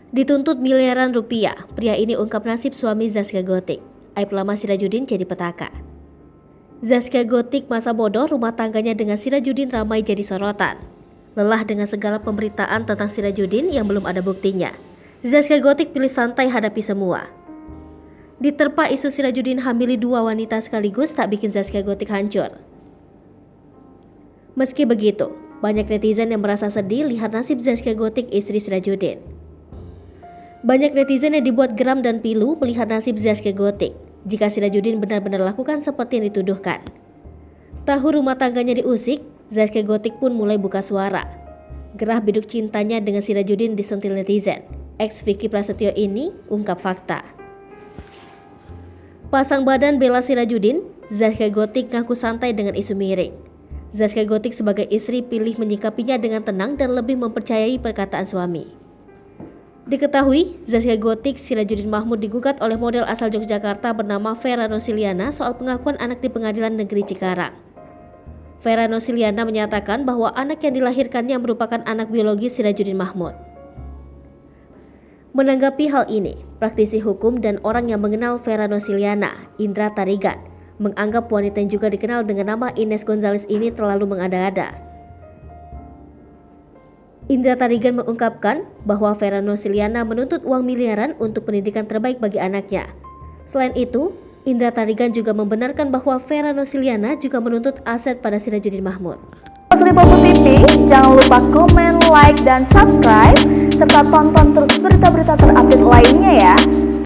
Dituntut miliaran rupiah, pria ini ungkap nasib suami Zaskia Gotik. Aib lama Sirajuddin jadi petaka. Zaskia Gotik masa bodoh rumah tangganya dengan Sirajuddin ramai jadi sorotan. Lelah dengan segala pemberitaan tentang Sirajuddin yang belum ada buktinya, Zaskia Gotik pilih santai hadapi semua. Diterpa isu Sirajuddin hamili 2 wanita sekaligus tak bikin Zaskia Gotik hancur. Meski begitu, banyak netizen yang merasa sedih lihat nasib Zaskia Gotik istri Sirajuddin. Banyak netizen yang dibuat geram dan pilu melihat nasib Zaskia Gotik jika Sirajuddin benar-benar lakukan seperti yang dituduhkan. Tahu rumah tangganya diusik, Zaskia Gotik pun mulai buka suara. Gerah biduk cintanya dengan Sirajuddin disentil netizen. Ex Vicky Prasetyo ini ungkap fakta. Pasang badan bela Sirajuddin, Zaskia Gotik ngaku santai dengan isu miring. Zaskia Gotik sebagai istri pilih menyikapinya dengan tenang dan lebih mempercayai perkataan suami. Diketahui, Zaskia Gotik Sirajuddin Mahmud digugat oleh model asal Yogyakarta bernama Vera Nosiliana soal pengakuan anak di Pengadilan Negeri Cikarang. Vera Nosiliana menyatakan bahwa anak yang dilahirkannya merupakan anak biologis Sirajuddin Mahmud. Menanggapi hal ini, praktisi hukum dan orang yang mengenal Vera Nosiliana, Indra Tarigan, menganggap wanita yang juga dikenal dengan nama Ines Gonzales ini terlalu mengada-ada. Indra Tarigan mengungkapkan bahwa Vera Nosiliana menuntut uang miliaran untuk pendidikan terbaik bagi anaknya. Selain itu, Indra Tarigan juga membenarkan bahwa Vera Nosiliana juga menuntut aset pada Sirajuddin Mahmud. Lipo TV, jangan lupa komen, like, dan subscribe, serta tonton terus berita-berita terupdate lainnya ya.